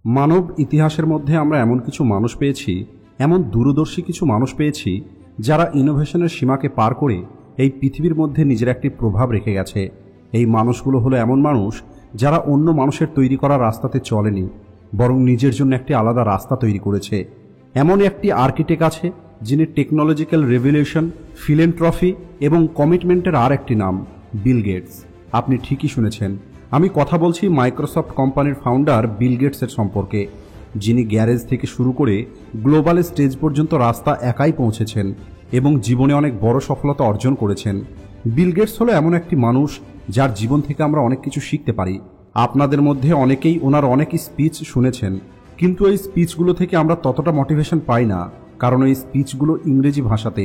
মানব ইতিহাসের মধ্যে আমরা এমন কিছু মানুষ পেয়েছি, এমন দূরদর্শী কিছু মানুষ পেয়েছি যারা ইনোভেশনের সীমাকে পার করে এই পৃথিবীর মধ্যে নিজের একটি প্রভাব রেখে গেছে। এই মানুষগুলো হলো এমন মানুষ যারা অন্য মানুষের তৈরি করা রাস্তাতে চলেনি, বরং নিজের জন্য একটি আলাদা রাস্তা তৈরি করেছে। এমন একটি আর্কিটেক্ট আছে যিনি টেকনোলজিক্যাল রেভলিউশন, ফিলেন্ট্রফি এবং কমিটমেন্টের আর একটি নাম, বিল গেটস। আপনি ঠিকই শুনেছেন, আমি কথা বলছি মাইক্রোসফট কোম্পানির ফাউন্ডার বিল গেটসের সম্পর্কে, যিনি গ্যারেজ থেকে শুরু করে গ্লোবাল স্টেজ পর্যন্ত রাস্তা একাই পৌঁছেছেন এবং জীবনে অনেক বড় সফলতা অর্জন করেছেন। বিল গেটস হলো এমন একটি মানুষ যার জীবন থেকে আমরা অনেক কিছু শিখতে পারি। আপনাদের মধ্যে অনেকেই ওনার অনেক স্পিচ শুনেছেন, কিন্তু এই স্পিচগুলো থেকে আমরা ততটা মোটিভেশন পাই না, কারণ এই স্পিচগুলো ইংরেজি ভাষাতে।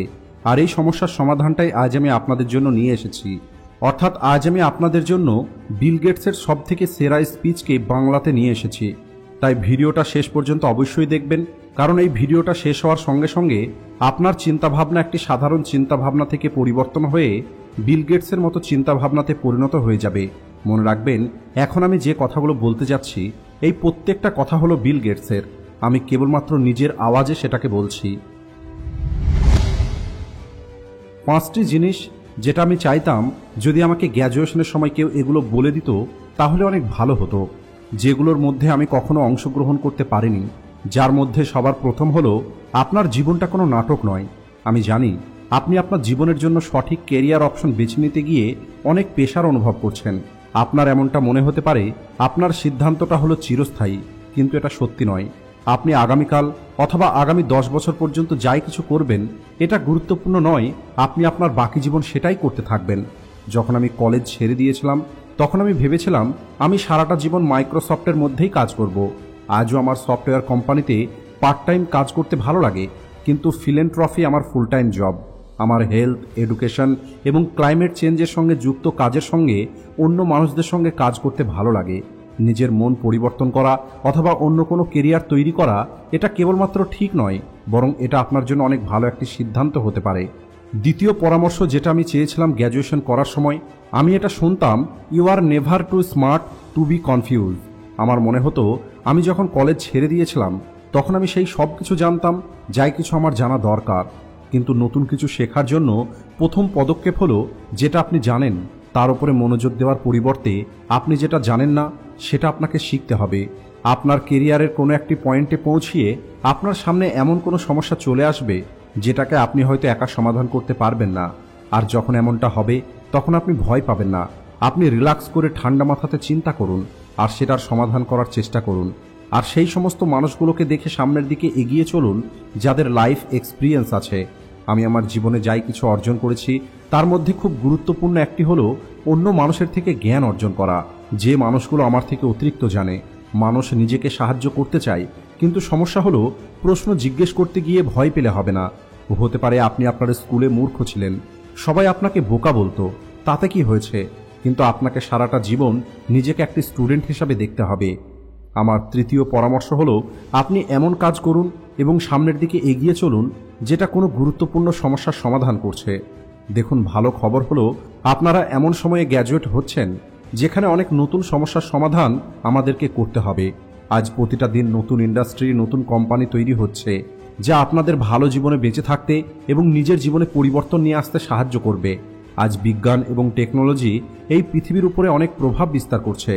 আর এই সমস্যার সমাধানটাই আজ আমি আপনাদের জন্য নিয়ে এসেছি। অর্থাৎ আজ আমি আপনাদের জন্য বিল গেটসের সবথেকে সেরা স্পিচকে বাংলাতে নিয়ে এসেছি। তাই ভিডিওটা শেষ পর্যন্ত অবশ্যই দেখবেন, কারণ এই ভিডিওটা শেষ হওয়ার সঙ্গে সঙ্গে আপনার চিন্তাভাবনা একটি সাধারণ চিন্তাভাবনা থেকে পরিবর্তন হয়ে বিল গেটসের মতো চিন্তাভাবনাতে পরিণত হয়ে যাবে। মনে রাখবেন, এখন আমি যে কথাগুলো বলতে যাচ্ছি এই প্রত্যেকটা কথা হলো বিল গেটসের। আমি কেবলমাত্র নিজের আওয়াজে সেটাকে বলছি। 5টি জিনিস যেটা আমি চাইতাম যদি আমাকে গ্র্যাজুয়েশনের সময় কেউ এগুলো বলে দিত তাহলে অনেক ভালো হতো, যেগুলোর মধ্যে আমি কখনো অংশগ্রহণ করতে পারিনি। যার মধ্যে সবার প্রথম হলো, আপনার জীবনটা কোনো নাটক নয়। আমি জানি আপনি আপনার জীবনের জন্য সঠিক ক্যারিয়ার অপশন বেছে নিতে গিয়ে অনেক প্রেশার অনুভব করছেন। আপনার এমনটা মনে হতে পারে আপনার সিদ্ধান্তটা হলো চিরস্থায়ী, কিন্তু এটা সত্যি নয়। আপনি আগামীকাল অথবা আগামী 10 বছর পর্যন্ত যাই কিছু করবেন এটা গুরুত্বপূর্ণ নয়, আপনি আপনার বাকি জীবন সেটাই করতে থাকবেন। যখন আমি কলেজ ছেড়ে দিয়েছিলাম তখন আমি ভেবেছিলাম আমি সারাটা জীবন মাইক্রোসফটের মধ্যেই কাজ করব। আজও আমার সফটওয়্যার কোম্পানিতে পার্ট টাইম কাজ করতে ভালো লাগে, কিন্তু ফিলেন্ট্রফি আমার ফুল টাইম জব। আমার হেলথ, এডুকেশন এবং ক্লাইমেট চেঞ্জের সঙ্গে যুক্ত কাজের সঙ্গে অন্য মানুষদের সঙ্গে কাজ করতে ভালো লাগে। নিজের মন পরিবর্তন করা অথবা অন্য কোনো কেরিয়ার তৈরি করা এটা কেবলমাত্র ঠিক নয়, বরং এটা আপনার জন্য অনেক ভালো একটি সিদ্ধান্ত হতে পারে। দ্বিতীয় পরামর্শ যেটা আমি চেয়েছিলাম গ্র্যাজুয়েশন করার সময়, আমি এটা শুনতাম, you are never too smart to be confuse. আমার মনে হতো আমি যখন কলেজ ছেড়ে দিয়েছিলাম তখন আমি সেই সব কিছু জানতাম যাই কিছু আমার জানা দরকার, কিন্তু নতুন কিছু শেখার জন্য প্রথম পদক্ষেপ হলো যেটা আপনি জানেন তার উপরে মনোযোগ দেওয়ার পরিবর্তে আপনি যেটা জানেন না সেটা আপনাকে শিখতে হবে। আপনার কেরিয়ারের কোনো একটি পয়েন্টে পৌঁছিয়ে আপনার সামনে এমন কোনো সমস্যা চলে আসবে যেটাকে আপনি হয়তো একা সমাধান করতে পারবেন না। আর যখন এমনটা হবে তখন আপনি ভয় পাবেন না, আপনি রিল্যাক্স করে ঠান্ডা মাথাতে চিন্তা করুন আর সেটার সমাধান করার চেষ্টা করুন। আর সেই সমস্ত মানুষগুলোকে দেখে সামনের দিকে এগিয়ে চলুন যাদের লাইফ এক্সপিরিয়েন্স আছে। আমি আমার জীবনে যাই কিছু অর্জন করেছি তার মধ্যে খুব গুরুত্বপূর্ণ একটি হলো অন্য মানুষের থেকে জ্ঞান অর্জন করা। যে মানুষগুলো আমার থেকে অতিরিক্ত জানে। মানুষ নিজেকে সাহায্য করতে চায়, কিন্তু সমস্যা হলো প্রশ্ন জিজ্ঞেস করতে গিয়ে ভয় পেলে হবে না। হতে পারে আপনি আপনার স্কুলে মূর্খ ছিলেন, সবাই আপনাকে বোকা বলতো, তাতে কি হয়েছে, কিন্তু আপনাকে সারাটা জীবন নিজেকে একটি স্টুডেন্ট হিসাবে দেখতে হবে। আমার তৃতীয় পরামর্শ হলো, আপনি এমন কাজ করুন এবং সামনের দিকে এগিয়ে চলুন যেটা কোনো গুরুত্বপূর্ণ সমস্যার সমাধান করছে। দেখুন, ভালো খবর হলো আপনারা এমন সময়ে গ্র্যাজুয়েট হচ্ছেন যেখানে অনেক নতুন সমস্যার সমাধান আমাদেরকে করতে হবে। আজ প্রতিটা দিন নতুন ইন্ডাস্ট্রি, নতুন কোম্পানি তৈরি হচ্ছে যা আপনাদের ভালো জীবনে বেঁচে থাকতে এবং নিজের জীবনে পরিবর্তন নিয়ে আসতে সাহায্য করবে। আজ বিজ্ঞান এবং টেকনোলজি এই পৃথিবীর উপরে অনেক প্রভাব বিস্তার করছে।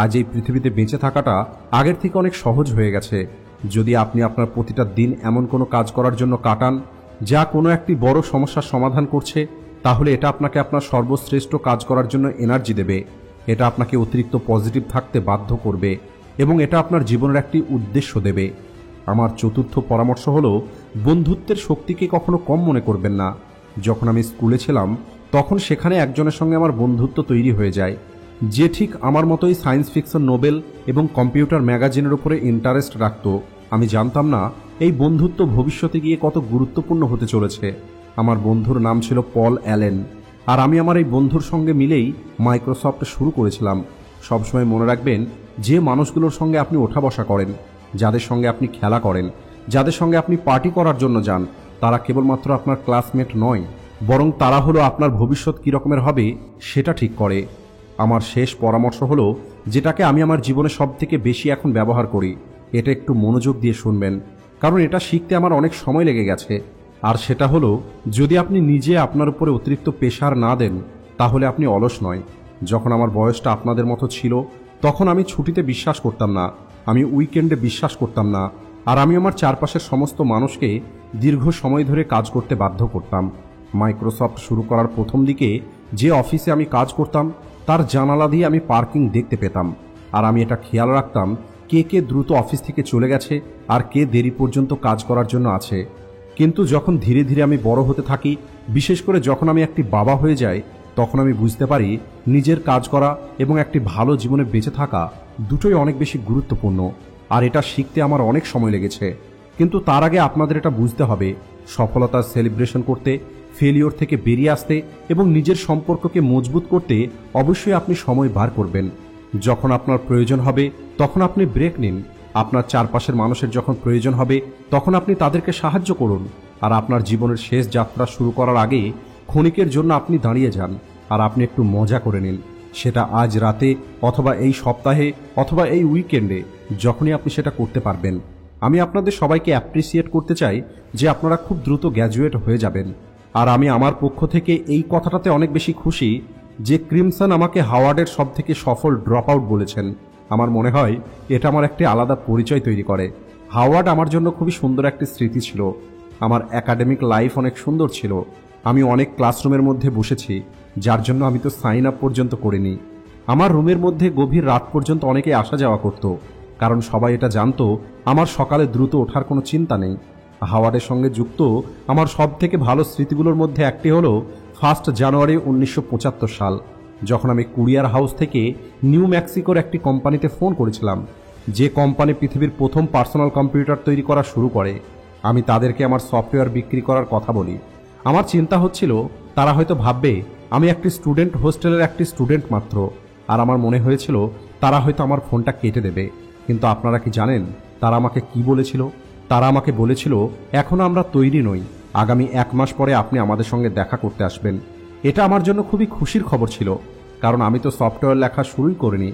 আজ এই পৃথিবীতে বেঁচে থাকাটা আগের থেকে অনেক সহজ হয়ে গেছে। যদি আপনি আপনার প্রতিটা দিন এমন কোনো কাজ করার জন্য কাটান যা কোনো একটি বড় সমস্যার সমাধান করছে, তাহলে এটা আপনাকে আপনার সর্বশ্রেষ্ঠ কাজ করার জন্য এনার্জি দেবে। এটা আপনাকে অতিরিক্ত পজিটিভ থাকতে বাধ্য করবে এবং এটা আপনার জীবনের একটি উদ্দেশ্য দেবে। আমার চতুর্থ পরামর্শ হলো, বন্ধুত্বের শক্তিকে কখনো কম মনে করবেন না। যখন আমি স্কুলে ছিলাম তখন সেখানে একজনের সঙ্গে আমার বন্ধুত্ব তৈরি হয়ে যায়, যে ঠিক আমার মতোই সায়েন্স ফিকশন নোবেল এবং কম্পিউটার ম্যাগাজিনের উপরে ইন্টারেস্ট রাখত। আমি জানতাম না এই বন্ধুত্ব ভবিষ্যতে গিয়ে কত গুরুত্বপূর্ণ হতে চলেছে। আমার বন্ধুর নাম ছিল পল অ্যালেন, আর আমি আমার এই বন্ধুর সঙ্গে মিলেই মাইক্রোসফট শুরু করেছিলাম। সবসময় মনে রাখবেন, যে মানুষগুলোর সঙ্গে আপনি ওঠা বসা করেন, যাদের সঙ্গে আপনি খেলা করেন, যাদের সঙ্গে আপনি পার্টি করার জন্য যান, তারা কেবলমাত্র আপনার ক্লাসমেট নয়, বরং তারা হলো আপনার ভবিষ্যৎ কী রকমের হবে সেটা ঠিক করে। আমার শেষ পরামর্শ হলো, যেটাকে আমি আমার জীবনে সবথেকে বেশি এখন ব্যবহার করি, এটা একটু মনোযোগ দিয়ে শুনবেন, কারণ এটা শিখতে আমার অনেক সময় লেগে গেছে। আর সেটা হলো, যদি আপনি নিজে আপনার উপরে অতিরিক্ত প্রেশার না দেন তাহলে আপনি অলস নয়। যখন আমার বয়সটা আপনাদের মতো ছিল তখন আমি ছুটিতে বিশ্বাস করতাম না, আমি উইকেন্ডে বিশ্বাস করতাম না, আর আমি আমার চারপাশের সমস্ত মানুষকে দীর্ঘ সময় ধরে কাজ করতে বাধ্য করতাম। মাইক্রোসফট শুরু করার প্রথম দিকে যে অফিসে আমি কাজ করতাম তার জানালা দিয়ে আমি পার্কিং দেখতে পেতাম, আর আমি এটা খেয়াল রাখতাম কে কে দ্রুত অফিস থেকে চলে গেছে আর কে দেরি পর্যন্ত কাজ করার জন্য আছে। কিন্তু যখন ধীরে ধীরে আমি বড় হতে থাকি, বিশেষ করে যখন আমি একটি বাবা হয়ে যাই, তখন আমি বুঝতে পারি নিজের কাজ করা এবং একটি ভালো জীবনে বেঁচে থাকা দুটোই অনেক বেশি গুরুত্বপূর্ণ। আর এটা শিখতে আমার অনেক সময় লেগেছে। কিন্তু তার আগে আপনাদের এটা বুঝতে হবে, সফলতার সেলিব্রেশন করতে, ফেলিওর থেকে বেরিয়ে আসতে এবং নিজের সম্পর্ককে মজবুত করতে অবশ্যই আপনি সময় বার করবেন। যখন আপনার প্রয়োজন হবে তখন আপনি ব্রেক নিন। আপনার চারপাশের মানুষের যখন প্রয়োজন হবে তখন আপনি তাদেরকে সাহায্য করুন। আর আপনার জীবনের শেষ যাত্রা শুরু করার আগে ক্ষণিকের জন্য আপনি দাঁড়িয়ে যান আর আপনি একটু মজা করে নিন। সেটা আজ রাতে অথবা এই সপ্তাহে অথবা এই উইকেন্ডে, যখনই আপনি সেটা করতে পারবেন। আমি আপনাদের সবাইকে অ্যাপ্রিসিয়েট করতে চাই যে আপনারা খুব দ্রুত গ্র্যাজুয়েট হয়ে যাবেন। আর আমি আমার পক্ষ থেকে এই কথাটাতে অনেক বেশি খুশি যে ক্রিমসন আমাকে হাওয়ার্ডের সবথেকে সফল ড্রপ আউট বলেছেন। আমার মনে হয় এটা আমার একটি আলাদা পরিচয় তৈরি করে। হাওয়ার্ড আমার জন্য খুবই সুন্দর একটি স্মৃতি ছিল। আমার একাডেমিক লাইফ অনেক সুন্দর ছিল। আমি অনেক ক্লাসরুমের মধ্যে বসেছি, যার জন্য আমি তো সাইন আপ পর্যন্ত করিনি। আমার রুমের মধ্যে গভীর রাত পর্যন্ত অনেকে আসা যাওয়া করত, কারণ সবাই এটা জানতো আমার সকালে দ্রুত ওঠার কোনো চিন্তা নেই। হাওয়ার্ডের সঙ্গে যুক্ত আমার সব থেকে ভালো স্মৃতিগুলোর মধ্যে একটি হলো 1 জানুয়ারি 1975 সাল, যখন আমি কুরিয়ার হাউস থেকে নিউ মেক্সিকোর একটি কোম্পানিতে ফোন করেছিলাম, যে কোম্পানি পৃথিবীর প্রথম পার্সোনাল কম্পিউটার তৈরি করা শুরু করে। আমি তাদেরকে আমার সফটওয়্যার বিক্রি করার কথা বলি। আমার চিন্তা হচ্ছিল তারা হয়তো ভাববে আমি একটি স্টুডেন্ট হোস্টেলের একটি স্টুডেন্ট মাত্র, আর আমার মনে হয়েছিল তারা হয়তো আমার ফোনটা কেটে দেবে। কিন্তু আপনারা কি জানেন তারা আমাকে কি বলেছিল? তারা আমাকে বলেছিল, এখনো আমরা তৈরি নই, আগামী 1 মাস পরে আপনি আমাদের সঙ্গে দেখা করতে আসবেন। এটা আমার জন্য খুবই খুশির খবর ছিল, কারণ আমি তো সফটওয়্যার লেখা শুরুই করিনি।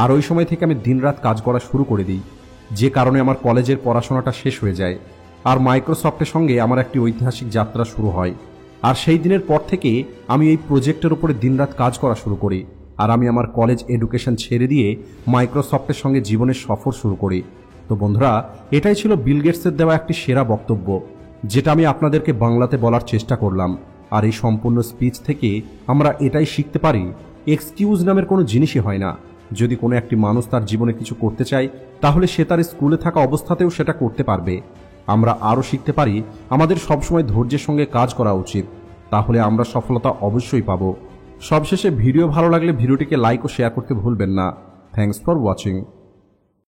আর ওই সময় থেকে আমি দিনরাত কাজ করা শুরু করে দিই, যে কারণে আমার কলেজের পড়াশোনাটা শেষ হয়ে যায়। আর মাইক্রোসফটের সঙ্গে আমার একটি ঐতিহাসিক যাত্রা শুরু হয়। আর সেই দিনের পর থেকে আমি এই প্রজেক্টের উপরে দিনরাত কাজ করা শুরু করি। আর আমি আমার কলেজ এডুকেশন ছেড়ে দিয়ে মাইক্রোসফটের সঙ্গে জীবনের সফর শুরু করি। তো বন্ধুরা, এটাই ছিল বিল গেটসের দেওয়া একটি সেরা বক্তব্য, যেটা আমি আপনাদেরকে বাংলাতে বলার চেষ্টা করলাম। আর এই সম্পূর্ণ স্পিচ থেকে আমরা এটাই শিখতে পারি, এক্সকিউজ নামের কোনো জিনিসই হয় না। যদি কোনো একটি মানুষ তার জীবনে কিছু করতে চায়, তাহলে সে তার স্কুলে থাকা অবস্থাতেও সেটা করতে পারবে। আমরা আরও শিখতে পারি আমাদের সবসময় ধৈর্যের সঙ্গে কাজ করা উচিত, তাহলে আমরা সফলতা অবশ্যই পাব। সবশেষে ভিডিও ভালো লাগলে ভিডিওটিকে লাইক ও শেয়ার করতে ভুলবেন না। Thanks for watching.